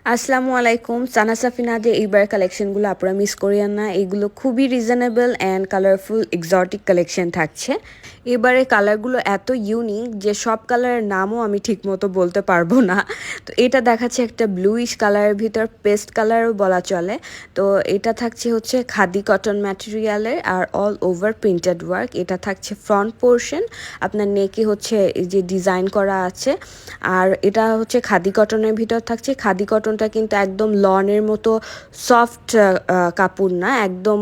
আসসালামু আলাইকুম। সানা সাফিনাদের এইবার কালেকশনগুলো আপনারা মিস করিয়েন না। এগুলো খুবই reasonable and colourful exotic collection থাকছে। এবারে কালারগুলো এত ইউনিক যে সব কালারের নামও আমি ঠিকমতো বলতে পারবো না। তো এটা দেখাচ্ছে একটা ব্লুইশ কালারের ভিতর পেস্ট কালারও বলা চলে। তো এটা থাকছে হচ্ছে খাদি কটন ম্যাটেরিয়ালের আর অল ওভার প্রিন্টেড ওয়ার্ক। এটা থাকছে ফ্রন্ট পোর্শন, আপনার নেকে হচ্ছে এই যে ডিজাইন করা আছে। আর এটা হচ্ছে খাদি কটনের ভিতর থাকছে। খাদি কটনটা কিন্তু একদম লনের মতো সফট কাপড় না, একদম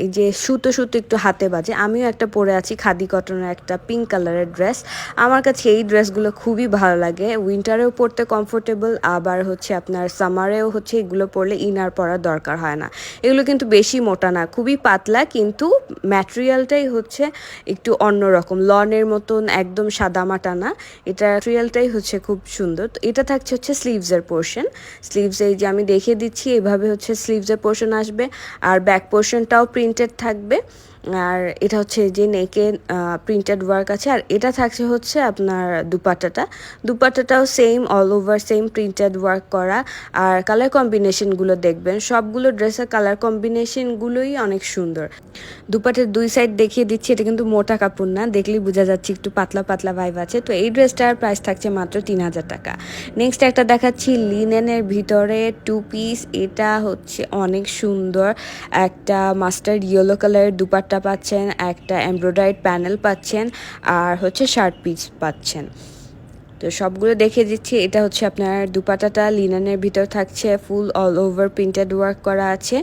এই যে সুতো সুতো একটু হাতে বাজে। আমিও একটা পরে আছি খাদি কটনের একটা পিঙ্ক কালারের ড্রেস। আমার কাছে এই ড্রেসগুলো খুবই ভালো লাগে, উইন্টারেও পরতে কমফোর্টেবল, আবার হচ্ছে আপনার সামারেও হচ্ছে এগুলো পরলে ইনার পরার দরকার হয় না। এগুলো কিন্তু বেশি মোটা না, খুবই পাতলা, কিন্তু ম্যাটেরিয়ালটাই হচ্ছে একটু অন্যরকম, লনের মতন একদম সাদামাটা না। এটা ম্যাটেরিয়ালটাই হচ্ছে খুব সুন্দর। তো এটা থাকছে হচ্ছে স্লিভসের পোর্শন। স্লিভস এই যে আমি দেখিয়ে দিচ্ছি, এভাবে হচ্ছে স্লিভসের পোর্শন আসবে আর ব্যাক পোর্শনটাও প্রিন্টেড থাকবে। আর এটা হচ্ছে যে নেকে প্রিন্টেড ওয়ার্ক আছে। আর এটা থাকছে হচ্ছে আপনার দুপাট্টাটাও same, all over same printed work করা। আর কালার কম্বিনেশনগুলো দেখবেন, সবগুলো ড্রেসের কালার কম্বিনেশনগুলোই অনেক সুন্দর। দুপাটের দুই সাইড দেখিয়ে দিচ্ছি, এটা কিন্তু মোটা কাপড় না, দেখলেই বোঝা যাচ্ছে একটু পাতলা পাতলা ভাইব আছে। তো এই ড্রেসটার প্রাইস থাকছে মাত্র 3000 টাকা। নেক্সট একটা দেখাচ্ছি লিনেনের ভিতরে টু পিস। এটা হচ্ছে অনেক সুন্দর, একটা মাস্টার্ড ইয়েলো কালারের দুপাট্টা পাচ্ছেন, একটা এমব্রয়ডারিড প্যানেল পাচ্ছেন, আর হচ্ছে শার্ট পিস পাচ্ছেন। তো সবগুলো দেখে দিচ্ছি। এটা হচ্ছে আপনার দুপাটাটা লিনেনের ভিতর থাকছে, ফুল অল ওভার প্রিন্টেড ওয়ার্ক করা আছে।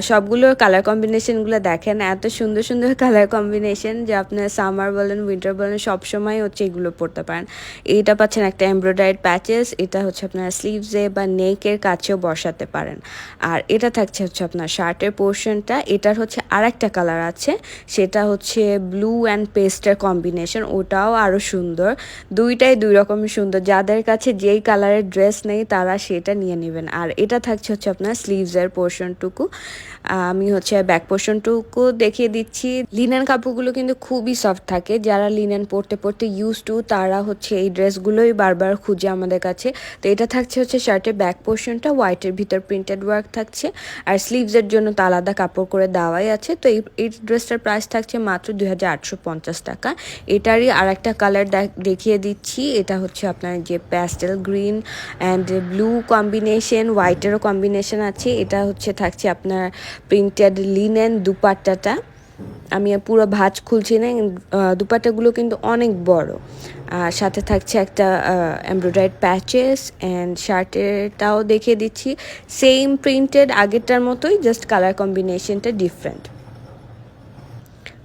সবগুলোর কালার কম্বিনেশনগুলো দেখেন, এত সুন্দর সুন্দর কালার কম্বিনেশন যে আপনার সামার বলেন উইন্টার বলেন সবসময় হচ্ছে এগুলো পরতে পারেন। এইটা পাচ্ছেন একটা এমব্রয়ডারিড প্যাচেস, এটা হচ্ছে আপনার স্লিভসে বা নেকের কাছেও বসাতে পারেন। আর এটা থাকছে হচ্ছে আপনার শার্টের পোর্শনটা। এটার হচ্ছে আর একটা কালার আছে, সেটা হচ্ছে ব্লু অ্যান্ড পেস্টের কম্বিনেশন, ওটাও আরও সুন্দর। দুইটাই দুই রকমই সুন্দর, যাদের কাছে যেই কালারের ড্রেস নেই তারা সেটা নিয়ে নেবেন। আর এটা থাকছে হচ্ছে আপনার স্লিভসের পোর্শনটুকু। আমি হচ্ছে ব্যাক পোর্শনটুকু দেখিয়ে দিচ্ছি। লিনেন কাপড়গুলো কিন্তু খুবই সফট থাকে, যারা লিনেন পরতে পরতে ইউজ টু তারা হচ্ছে এই ড্রেসগুলোই বারবার খুঁজে আমাদের কাছে। তো এটা থাকছে হচ্ছে শার্টের ব্যাক পোর্শনটা, হোয়াইটের ভিতর প্রিন্টেড ওয়ার্ক থাকছে, আর স্লিভসের জন্য তো আলাদা কাপড় করে দেওয়াই আছে। তো এই ড্রেসটার প্রাইস থাকছে মাত্র 2850 টাকা। এটারই আর একটা কালার দেখিয়ে দিচ্ছি, এটা হচ্ছে আপনার যে pastel green and blue combination, হোয়াইটেরও কম্বিনেশন আছে। এটা হচ্ছে থাকছে আপনার প্রিন্টেড লিনেন দুপাট্টাটা। আমি পুরো ভাঁজ খুলছি না, দুপাট্টাগুলো কিন্তু অনেক বড়। আর সাথে থাকছে একটা এমব্রয়ডারিড প্যাচেস, অ্যান্ড শার্টেরটাও দেখিয়ে দিচ্ছি, সেম প্রিন্টেড আগেরটার মতোই, জাস্ট কালার কম্বিনেশনটা ডিফারেন্ট।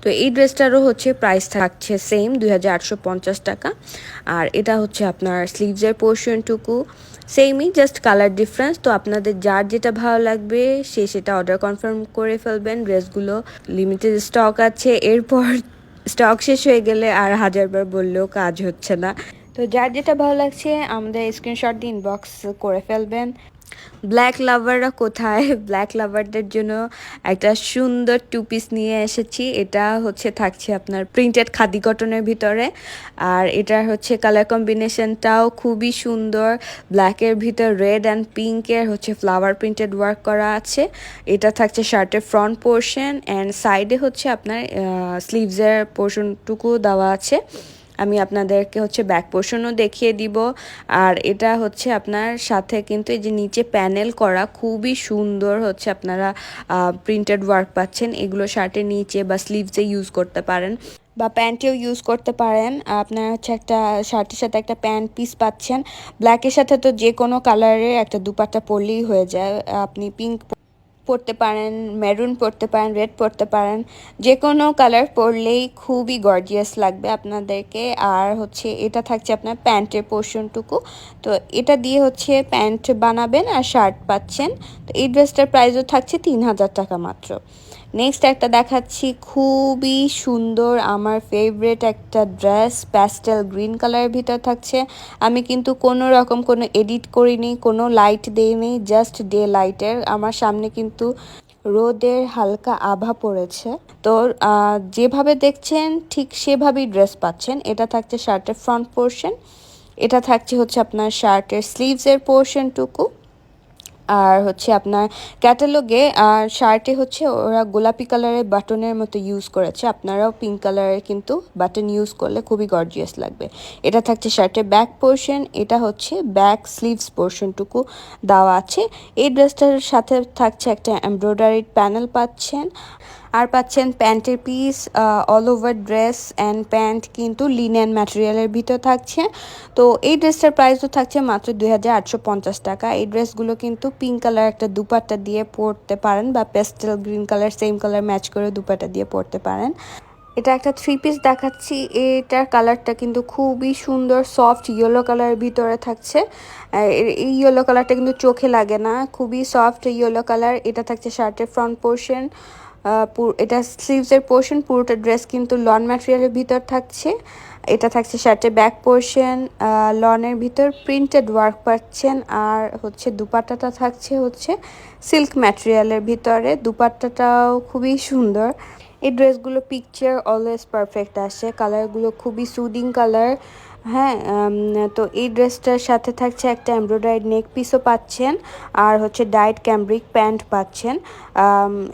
তো এই ড্রেসটারও হচ্ছে প্রাইস থাকছে সেম 2850 টাকা। আর এটা হচ্ছে আপনার স্লিভসের পোর্শনটুকু সেমই, জাস্ট কালার ডিফারেন্স। তো আপনাদের যার যেটা ভালো লাগবে সে সেটা অর্ডার কনফার্ম করে ফেলবেন। ড্রেসগুলো লিমিটেড স্টক আছে, এরপর স্টক শেষ হয়ে গেলে আর হাজারবার বললেও কাজ হচ্ছে না। তো যার যেটা ভালো লাগছে আমাদের স্ক্রিনশট দিয়ে ইনবক্স করে ফেলবেন। ব্ল্যাক লাভাররা কোথায়? ব্ল্যাক লাভারদের জন্য একটা সুন্দর টু পিস নিয়ে এসেছি। এটা হচ্ছে থাকছে আপনার প্রিন্টেড খাদি কটনের ভিতরে, আর এটার হচ্ছে কালার কম্বিনেশনটাও খুবই সুন্দর। ব্ল্যাকের ভিতর রেড অ্যান্ড পিঙ্কের হচ্ছে ফ্লাওয়ার প্রিন্টেড ওয়ার্ক করা আছে। এটা থাকছে শার্টের ফ্রন্ট পোর্শন, অ্যান্ড সাইডে হচ্ছে আপনার স্লিভসের পোর্শনটুকু দেওয়া আছে। আমি আপনাদেরকে হচ্ছে ব্যাক পোর্শনও দেখিয়ে দিব। আর এটা হচ্ছে আপনার সাথে কিন্তু এই যে নিচে প্যানেল করা, খুবই সুন্দর হচ্ছে আপনারা প্রিন্টেড ওয়ার্ক পাচ্ছেন। এগুলো শার্টের নিচে বা স্লিভসে ইউজ করতে পারেন, বা প্যান্টেও ইউজ করতে পারেন। আপনার হচ্ছে একটা শার্টের সাথে একটা প্যান্ট পিস পাচ্ছেন। ব্ল্যাকের সাথে তো যে কোনো কালারের একটা দুপাট্টা পরলেই হয়ে যায়। আপনি পিঙ্ক পরতে পারেন, মেরুন পরতে পারেন, রেড পরতে পারেন, যে কোনো কালার পরলেই খুবই গর্জিয়াস লাগবে আপনাদেরকে। আর হচ্ছে এটা থাকছে আপনার প্যান্টের পোর্শনটুকু। তো এটা দিয়ে হচ্ছে প্যান্ট বানাবেন আর শার্ট পাচ্ছেন। তো এই ড্রেসটার প্রাইসও থাকছে 3000 টাকা মাত্র। নেক্সট একটা দেখাচ্ছি, খুবই সুন্দর আমার ফেভারিট একটা ড্রেস, প্যাস্টেল গ্রিন কালারের ভিতর থাকছে। আমি কিন্তু কোনো রকম কোনো এডিট করিনি, কোনো লাইট দেইনি, জাস্ট ডে লাইটের। আমার সামনে কিন্তু রোদের হালকা আভা পড়েছে। তো যেভাবে দেখছেন ঠিক সেভাবেই ড্রেস পাচ্ছেন। এটা থাকছে শার্টের ফ্রন্ট পোর্শন, এটা থাকছে হচ্ছে আপনার শার্টের স্লিভসের পোর্শনটুকু, আর হচ্ছে আপনার ক্যাটালগে আর শার্টে হচ্ছে ওরা গোলাপি কালারের বাটনের মতো ইউজ করেছে, আপনারাও পিঙ্ক কালারের কিন্তু বাটন ইউজ করলে খুবই গর্জিয়াস লাগবে। এটা থাকছে শার্টের ব্যাক পোর্শন, এটা হচ্ছে ব্যাক স্লিভস পোর্শনটুকু দেওয়া আছে। এই ড্রেসটার সাথে থাকছে একটা এমব্রয়ডারিড প্যানেল পাচ্ছেন, আর পাচ্ছেন প্যান্টের piece. All over dress and pant কিন্তু লিনেন ম্যাটেরিয়ালের ভিতর থাকছে। তো এই ড্রেসটার প্রাইসও থাকছে মাত্র 2850 টাকা। এই ড্রেসগুলো কিন্তু পিঙ্ক কালার একটা দুপাট্টা দিয়ে পরতে পারেন, বা pastel green colour same colour match করে দুপাট্টা দিয়ে পরতে পারেন। এটা একটা 3 পিস দেখাচ্ছি, এটার কালারটা কিন্তু খুবই সুন্দর, সফট ইয়েলো কালারের ভিতরে থাকছে। এই ইয়েলো কালারটা কিন্তু চোখে লাগে না, খুবই সফট ইয়েলো কালার। এটা থাকছে শার্টের ফ্রন্ট পোর্শন, এটা স্লিভসের পোর্শন। পুরোটা ড্রেস কিন্তু লন ম্যাটেরিয়ালের ভিতর থাকছে। এটা থাকছে শার্টের ব্যাক পোর্শন, লনের ভিতর প্রিন্টেড ওয়ার্ক পাচ্ছেন। আর হচ্ছে দুপাট্টাটা থাকছে হচ্ছে সিল্ক ম্যাটেরিয়ালের ভিতরে, দুপাট্টাটাও খুবই সুন্দর। এই ড্রেসগুলো পিকচার অলওয়েজ পারফেক্ট আসে, কালারগুলো খুবই সুদিং কালার। হ্যাঁ, তো এই ড্রেসটার সাথে থাকছে একটা এমব্রয়ডারি নেক পিসও পাচ্ছেন, আর হচ্ছে ডাইট ক্যামব্রিক প্যান্ট পাচ্ছেন।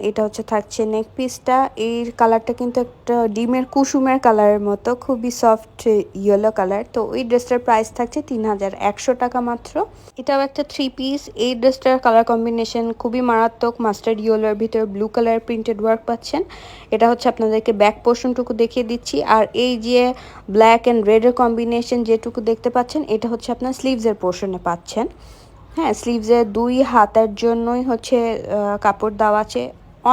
এটা হচ্ছে থাকছে নেক পিসটা। এই কালারটা কিন্তু একটা ডিমের কুসুমের কালারের মতো, খুবই সফট ইয়েলো কালার। তো এই ড্রেসটার প্রাইস থাকছে 3100 টাকা মাত্র। এটাও একটা 3 পিস। এই ড্রেসটার কালার কম্বিনেশন খুবই মারাত্মক, মাস্টার্ড ইয়েলোর ভিতরে ব্লু কালার প্রিন্টেড ওয়ার্ক পাচ্ছেন। এটা হচ্ছে আপনাদেরকে ব্যাক পোর্শনটুকু দেখিয়ে দিচ্ছি। আর এই যে ব্ল্যাক অ্যান্ড রেডের কম্বিনেশন যেটুকু দেখতে পাচ্ছেন, এটা হচ্ছে আপনার স্লিভসের পোর্শনে পাচ্ছেন। হ্যাঁ, স্লিভসের 2 হাতের জন্যই হচ্ছে কাপড় দেওয়া আছে,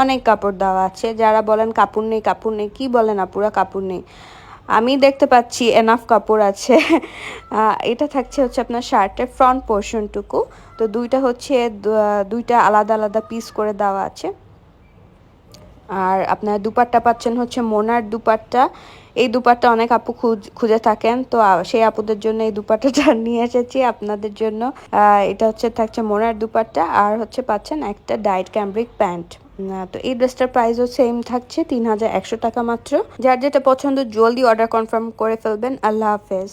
অনেক কাপড় দেওয়া আছে। যারা বলেন কাপড় নেই কাপড় নেই, কী বলেন আপুরা কাপড় নেই, আমি দেখতে পাচ্ছি এনাফ কাপড় আছে। এটা থাকছে হচ্ছে আপনার শার্টের ফ্রন্ট পোর্শনটুকু। তো দুইটা হচ্ছে দুইটা আলাদা আলাদা পিস করে দেওয়া আছে। আর আপনার দুপাট্টা পাচ্ছেন হচ্ছে মোনার দুপাট্টা। এই দুপাট্টা অনেক আপু খুঁজে থাকেন, তো সেই আপুদের জন্য এই দুপাট্টাটা নিয়ে এসেছি আপনাদের জন্য। এটা হচ্ছে থাকছে মোনার দুপাট্টা, আর হচ্ছে পাচ্ছেন একটা ডাইট ক্যামব্রিক প্যান্ট। তো এই ড্রেসটার প্রাইসও সেম থাকছে 3100 টাকা মাত্র। যার যেটা পছন্দ জলদি অর্ডার কনফার্ম করে ফেলবেন। আল্লাহ হাফেজ।